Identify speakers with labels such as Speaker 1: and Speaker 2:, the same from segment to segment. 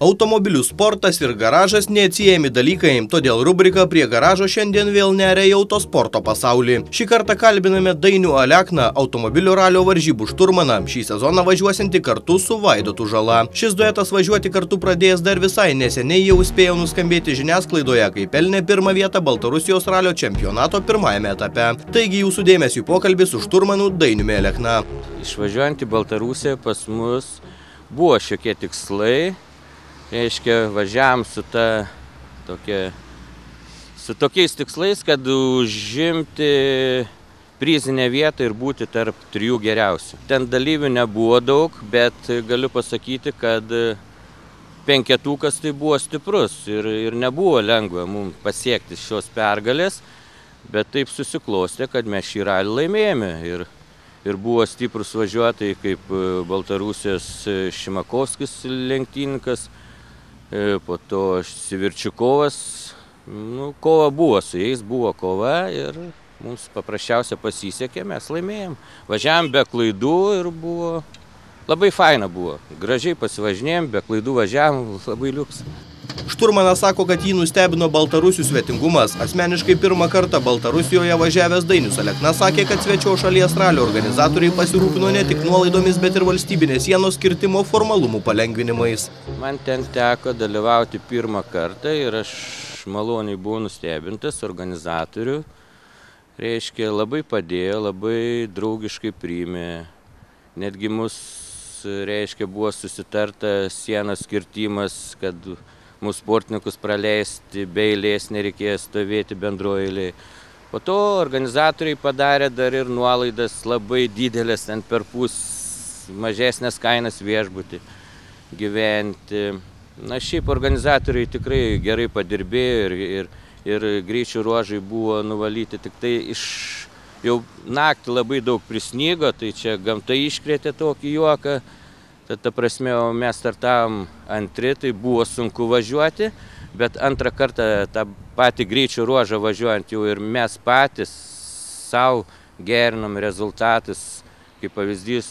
Speaker 1: Automobilių sportas ir garažas neatsiejami dalykai, todėl rubrika Prie garažo šiandien vėl neria į autosporto pasaulį. Šį kartą kalbiname Dainių Alekną, automobilių ralio varžybų šturmaną, šį sezoną važiuosianti kartu su Vaidotu Žala. Šis duetas važiuoti kartu pradėjęs dar visai neseniai jau spėjo nuskambėti žiniasklaidoje, kai pelnė pirmą vietą Baltarusijos ralio čempionato pirmajame etape. Taigi jūsų dėmesiui pokalbis su šturmanu Dainiumi Alekna.
Speaker 2: Išvažiuojant į Baltarusiją pas mus buvo šiokie tikslai. Reiškia, važiavam su tokiais tikslais, kad užimti prizinę vietą ir būti tarp 3 geriausių. Ten dalyvių nebuvo daug, bet galiu pasakyti, kad 5-tukas tai buvo stiprus ir nebuvo lengva mums pasiekti šios pergalės, bet taip susiklostė, kad mes šį ralį laimėjome ir buvo stiprus važiuotojai kaip Baltarusijos Šimakovskis lenktynininkas, po to Sivirčiukovas, kova buvo, su jais buvo kova ir mums paprasčiausia pasisekė, mes laimėjom. Važiavam be klaidų ir buvo labai faina buvo. Gražiai pasivažinėjom, be klaidų važiavam, labai liuks.
Speaker 1: Šturmanas sako, kad jį nustebino baltarusių svetingumas. Asmeniškai pirmą kartą Baltarusijoje važiavęs Dainius Alekna sakė, kad svečio šalies ralio organizatoriai pasirūpino ne tik nuolaidomis, bet ir valstybinės sienos kirtimo formalumų palengvinimais.
Speaker 2: Man ten teko dalyvauti pirmą kartą ir aš maloniai buvau nustebintas organizatorių. Reiškia, labai padėjo, labai draugiškai priėmė. Netgi mus, reiškia, buvo susitarta sienos kirtimas, kad mūsų sportininkus praleisti be eilės nereikėjo stovėti bendroje eilėje. Po to organizatoriai padarė dar ir nuolaidas labai didelės, ten perpus mažesnės kainas viešbutį gyventi. Na, šiaip organizatoriai tikrai gerai padirbėjo ir greičio ruožai buvo nuvalyti, tik tai jau naktį labai daug prisnygo, tai čia gamta iškrėtė tokį juoką. Ta prasme, mes startavom antri, tai buvo sunku važiuoti, bet antrą kartą tą patį greičio ruožą važiuojant jau ir mes patys savo gerinom rezultatus. Kaip pavyzdys,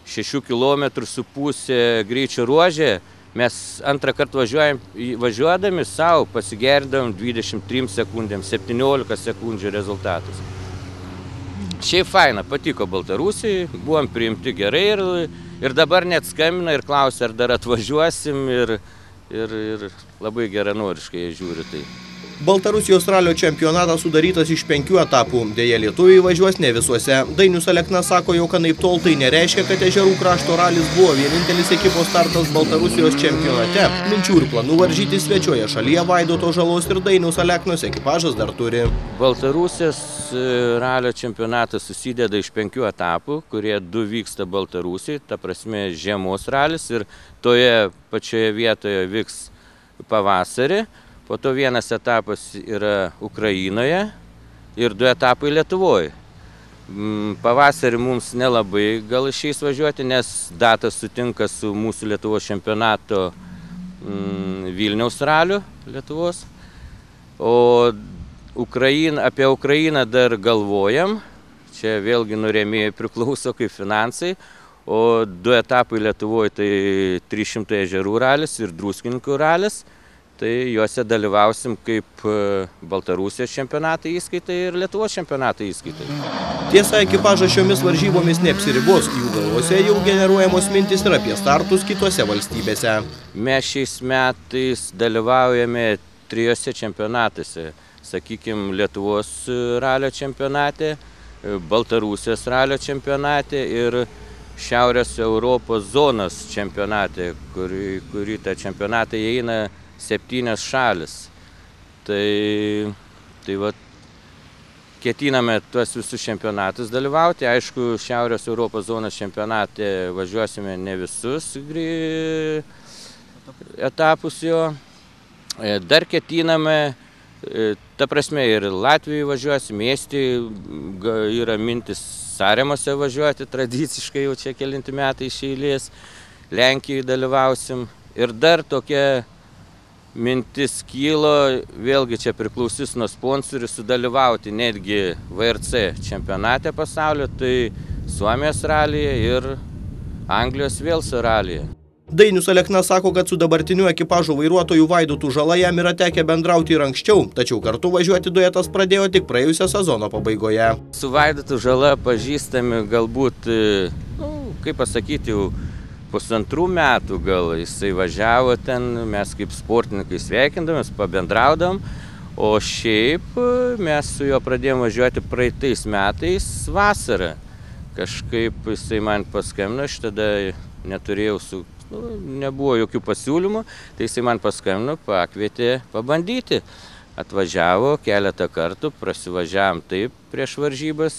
Speaker 2: 6,5 km greičio ruožė, mes antrą kartą važiuodami savo pasigerdom 23 sekundėm, 17 sekundžių rezultatus. Šiaip faina, patiko Baltarusijai, buvom priimti gerai ir dabar net skambina ir klausia, ar dar atvažiuosim ir labai geranoriškai jie žiūri tai.
Speaker 1: Baltarusijos ralio čempionatas sudarytas iš 5 etapų. Deja, lietuviai važiuos ne visuose. Dainius Alekna sako, jog anaiptol tai nereiškia, kad Ežerų krašto ralis buvo vienintelis ekipos startas Baltarusijos čempionate. Minčių ir planų varžyti svečioje šalyje Vaidoto Žalos ir Dainiaus Aleknos ekipažas dar turi.
Speaker 2: Baltarusijos ralio čempionatas susideda iš 5 etapų, kurie 2 vyksta Baltarusijai, ta prasme žiemos ralis ir toje pačioje vietoje vyks pavasarį. Po to vienas etapas yra Ukrainoje ir 2 etapai Lietuvoje. Pavasarį mums nelabai gal išeis važiuoti, nes datas sutinka su mūsų Lietuvos čempionato Vilniaus raliu Lietuvos. O apie Ukrainą dar galvojam, čia vėlgi nuo rėmėjų priklauso kaip finansai. O 2 etapai Lietuvoje tai 300 ežerų ralis ir Druskininkų ralis. Tai juose dalyvausim kaip Baltarusijos čempionatai įskaitai ir Lietuvos čempionatai įskaitai.
Speaker 1: Tiesa, ekipažas šiomis varžybomis neapsiribos, jų galvose jau generuojamos mintis ir apie startus kitose valstybėse.
Speaker 2: Mes šiais metais dalyvaujame 3 čempionatuose. Sakykime, Lietuvos ralio čempionate, Baltarusijos ralio čempionate ir Šiaurės Europos zonos čempionate, kurį tą čempionatą įeina 7 šalis. Tai va, ketiname tuos visus čempionatus dalyvauti. Aišku, Šiaurės Europos zonos čempionate važiuosime ne visus etapus jo. Dar ketiname, ta prasme, ir Latvijoje važiuosime, Estijoje yra mintis Saremose važiuoti, tradiciškai jau čia kelinti metai iš eilės. Lenkijoje dalyvausim. Ir dar tokia mintis kilo, vėlgi čia priklausys nuo sponsorių, sudalyvauti netgi VRC čempionate pasaulio, tai Suomijos ralyje ir Anglijos Velso ralyje.
Speaker 1: Dainius Alekna sako, kad su dabartiniu ekipažo vairuotoju Vaidotu Žala jam yra tekę bendrauti ir anksčiau, tačiau kartu važiuoti duetas pradėjo tik praėjusią sezono pabaigoje.
Speaker 2: Su Vaidotu Žala pažįstami galbūt, kaip pasakyti, jau pusantrų metų gal jisai važiavo ten, mes kaip sportininkai sveikindamės, pabendraudam, o šiaip mes su juo pradėjome važiuoti praeitais metais vasarą. Kažkaip jisai man paskambino, aš tada neturėjau nebuvo jokių pasiūlymų, tai jisai man paskambino, pakvietė pabandyti. Atvažiavo keletą kartų, prasivažiavom taip prieš varžybas,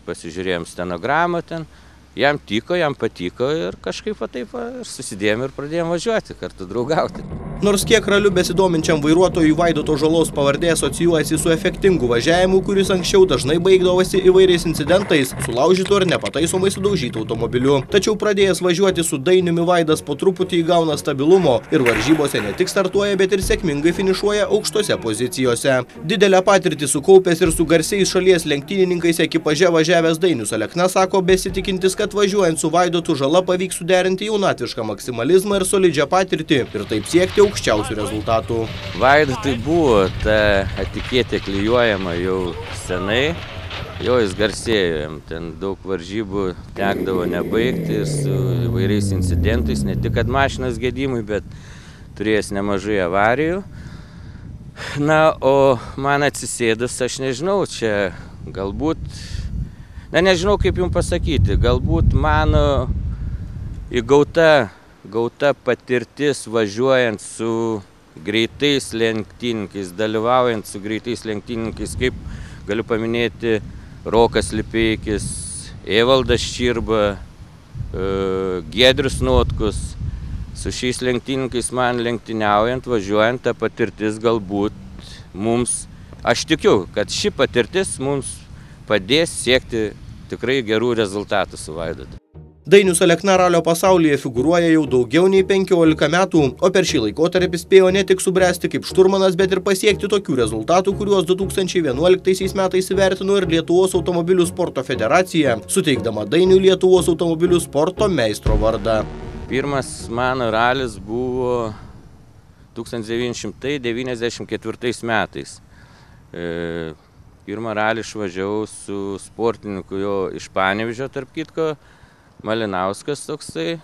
Speaker 2: pasižiūrėjom stenogramą ten, jam tiko, jam patiko ir kažkaip taip ir susidėjom ir pradėjom važiuoti, kartu draugauti.
Speaker 1: Nors kiek raliu besidominčiam vairuotojui Vaidoto Žalos pavardė asocijuojasi su efektingu važiavimu, kuris anksčiau dažnai baigdavosi įvairiais incidentais, sulaužytų ar nepataisomai sudaužytų automobiliu. Tačiau pradėjęs važiuoti su Dainiumi, Vaidas po truputį įgauna stabilumo ir varžybose ne tik startuoja, bet ir sėkmingai finišuoja aukštose pozicijose. Didelę patirtį sukaupęs ir su garsiais šalies lenktynininkais ekipaže važiavęs Dainius Alekna sako besitikintis, kad važiuojant su Vaidotu Žala pavyks suderinti jaunatvišką maksimalizmą ir solidžią patirtį ir taip siekti aukščiausių rezultatų.
Speaker 2: Vaidotui buvo ta etiketė klijuojama jau senai, jo jis garsėjo, ten daug varžybų tekdavo nebaigti ir su įvairiais incidentais, ne tik kad mašinos gedimui, bet turėjęs nemažai avarijų. Na, o man atsisėdus, aš nežinau, čia galbūt, nežinau kaip jums pasakyti, galbūt mano gauta patirtis važiuojant su greitais lenktynininkais, dalyvaujant su greitais lenktynininkais, kaip galiu paminėti Rokas Lipeikis, Evaldas Čirba, Giedrius Notkus. Su šiais lenktynininkais man lenktyniaujant, važiuojant, ta patirtis galbūt mums, aš tikiu, kad ši patirtis mums padės siekti tikrai gerų rezultatų su Vaidotu.
Speaker 1: Dainius Alekna ralio pasaulyje figūruoja jau daugiau nei 15 metų, o per šį laikotarpį spėjo ne tik subręsti kaip šturmanas, bet ir pasiekti tokių rezultatų, kuriuos 2011 metais įvertino ir Lietuvos automobilių sporto federacija, suteikdama Dainiui Lietuvos automobilių sporto meistro vardą.
Speaker 2: Pirmas mano ralis buvo 1994 metais. Pirmą ralį išvažiavau su sportininku jo iš Panevėžio, tarp kitko, Malinauskas toksai.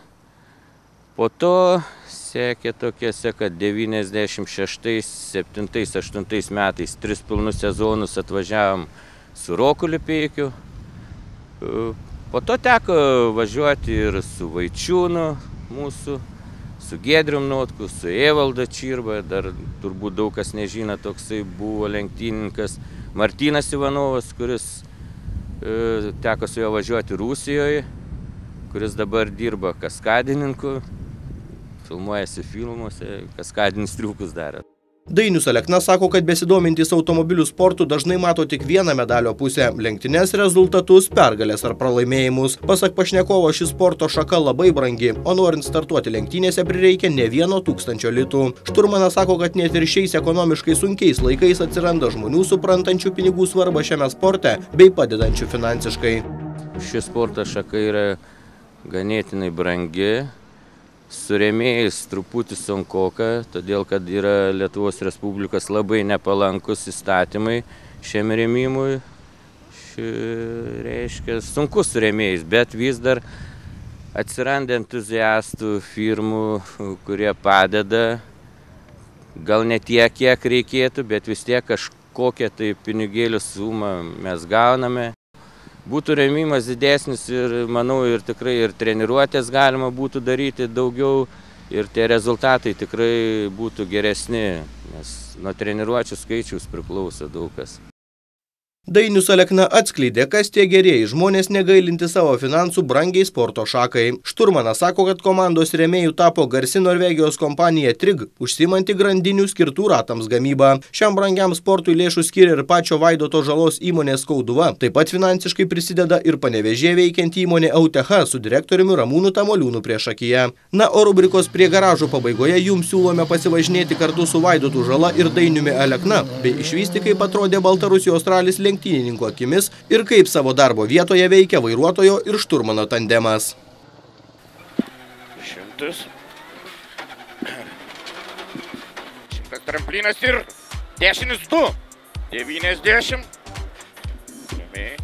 Speaker 2: Po to sekė tokiose, kad 96, 7, 8 metais 3 pilnus sezonus atvažiavom su Roku Lipeikiu. Po to teko važiuoti ir su Vaičiūnu mūsų, su Giedrium Notku, su Evalda Čirba, dar turbūt daug kas nežino, toksai buvo lenktynininkas Martynas Ivanovas, kuris teko su juo važiuoti Rusijoje, kuris dabar dirba kaskadininku, filmuojasi filmuose, kaskadinis triukus daro.
Speaker 1: Dainius Alekna sako, kad besidomintys automobilių sportų dažnai mato tik vieną medalio pusę – lenktynes, rezultatus, pergalės ar pralaimėjimus. Pasak pašnekovo, ši sporto šaka labai brangi, o norint startuoti lenktynėse prireikia ne 1,000 litų. Šturmanas sako, kad net ir šiais ekonomiškai sunkiais laikais atsiranda žmonių suprantančių pinigų svarbą šiame sporte bei padedančių finansiškai.
Speaker 2: Ši sporto šaka yra ganėtinai brangi. Su rėmėjais truputį sunkoka, todėl kad yra Lietuvos Respublikos labai nepalankus įstatymai šiam rėmimui. Reiškia, sunku su rėmėjais, bet vis dar atsiranda entuziastų firmų, kurie padeda. Gal ne tiek, kiek reikėtų, bet vis tiek kažkokią tai pinigėlių sumą mes gauname. Būtų rėmimas didesnis ir, manau, ir tikrai ir treniruotės galima būtų daryti daugiau ir tie rezultatai tikrai būtų geresni, nes nuo treniruočių skaičiaus priklauso daug kas.
Speaker 1: Dainius Alekna atskleidė, kas tie gerieji žmonės negailinti savo finansų brangiai sporto šakai. Šturmanas sako, kad komandos rėmėjų tapo garsi Norvegijos kompanija Trig, užsiimanti grandinių skirtų ratams gamybą. Šiam brangiam sportui lėšų skiria ir pačio Vaidoto Žalos įmonės Kauduva. Taip pat finansiškai prisideda ir Panevėžyje veikianti įmonė Autecha su direktoriumi Ramūnu Tamoliūnu priešakyje. Na, o rubrikos prie garažų pabaigoje jums siūlome pasivažinėti kartu su Vaidotu Žala ir Dainiumi Alekna, bei išvysti, kaip atrodė Baltarusijos ralis lenktynininko akimis ir kaip savo darbo vietoje veikia vairuotojo ir šturmano tandemas.
Speaker 3: 100, Tramplinas ir dešinis 2. 90. Ramiai.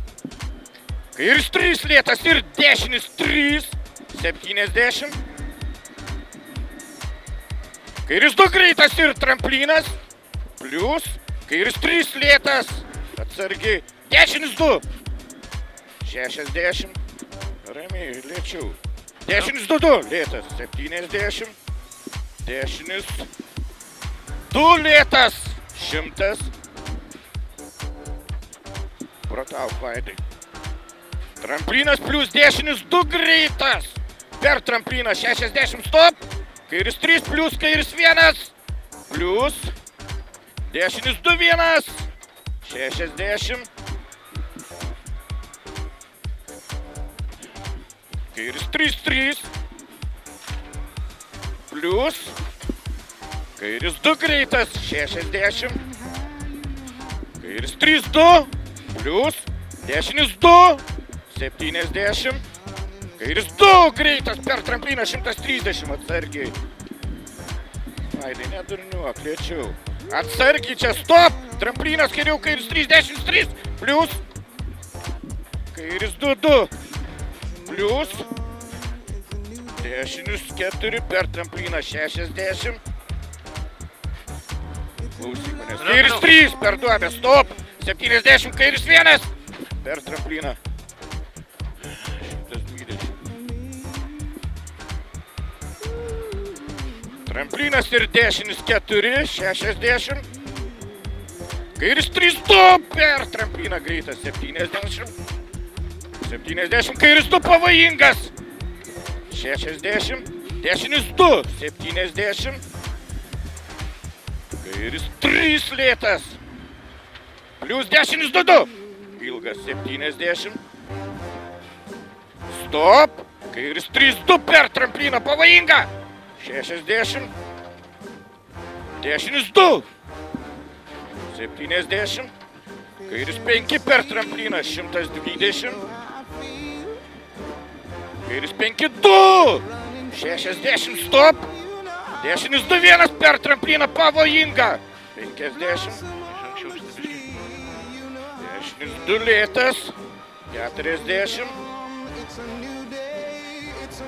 Speaker 3: Kairis 3 lėtas ir dešinis 3. 70. Kairis 2 greitas ir tramplinas. Plius. Kairis 3 lėtas. Atsargiai. Dešinis 2. 60. Ramiai, lėčiau. Dešinis 2 lėtas. 70. Dešinis 2 lėtas. 100. Pratauk, Vaidai. Tramplinas plius dešinis 2 greitas. Per trampliną 60 stop. Kairis 3 plius kairis 1. Plius. Dešinis 2 1. 60. Kairis 3 3. Plius. Kairis 2 greitas. 60. Kairis 3 2. Plius. Dešinis 2. 70. Kairis 2 greitas per trampliną 130 atsargiai. Vaidai, nedurniuok, lėčiau. Atsargiai čia, stop! Tramplinas kairiau, kairis 33 plius. Kairis 2 2. Plius. Dešinis 4 per trampliną 60. Klausyk manęs. Kairis 3 per duobę, stop! 70, kairis 1 per trampliną. 120. Tramplinas ir dešinis 4, 60. Kairis 3 2 per trampliną greitas 70. 70, kairis 2 pavojingas. 60. Dešinis 2, 70. Kairis 3 lėtas. Plius dešinis 2 2. Ilgas 70. Stop. Kairis 3 2 per trampliną pavojinga. 60. Dešinis 2. 70. Kairis 5 per trampliną 120. Kairis 5 2. 60 stop. Dešinis 2 1 per trampliną pavojinga. 50. Dešinis 2 lėtas. 40.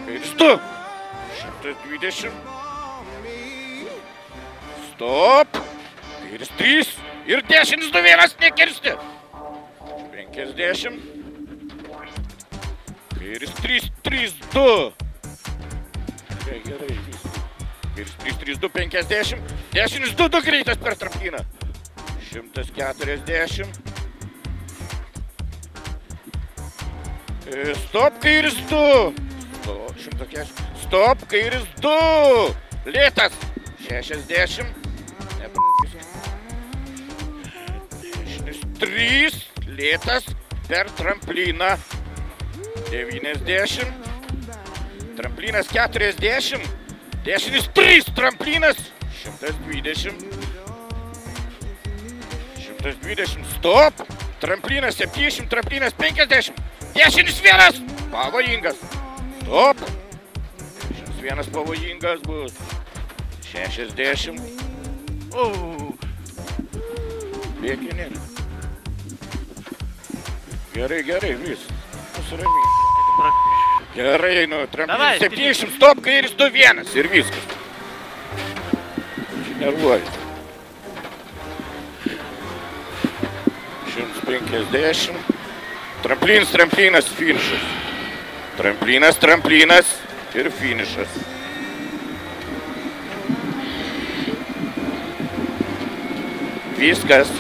Speaker 3: Kairis 2. 120. Stop. Kairis 3. Ir dešinis 2 1 nekirsti. 50. Kairis 3 3 2. Gerai. Kairis 3 3 2 50. Dešinis 2 2 greitas per trampliną. 140. Stop, kairis 2. 140. Stop, kairis 2. Lėtas. 60. Dešinis 3. Lėtas per trampliną. 90. Tramplinas 40. Dešinis 3. Tramplinas. 120. 120. Stop. Tramplinas 70. Tramplinas 50. Dešinis 1. Pavojingas. Stop. Dešinis 1 pavojingas bus. 60. Bėginė. Gerai, vis. Nusiramink. Gerai, nu, tramplinas 70. Stop, kairis 2 1. Ir viskas. Čia nervuoju. 150. Tramplinas, finišas. Tramplinas ir finišas. Viskas.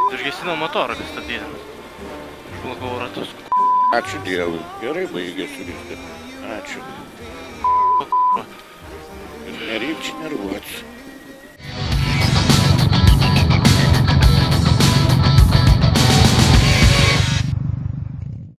Speaker 4: Užgesinau motorą, vis stabdydam. Užblokavau ratus.
Speaker 3: Ačiū Dievui. Gerai baigėsi viskas. Ačiū. Ir nereik čia nervuotis.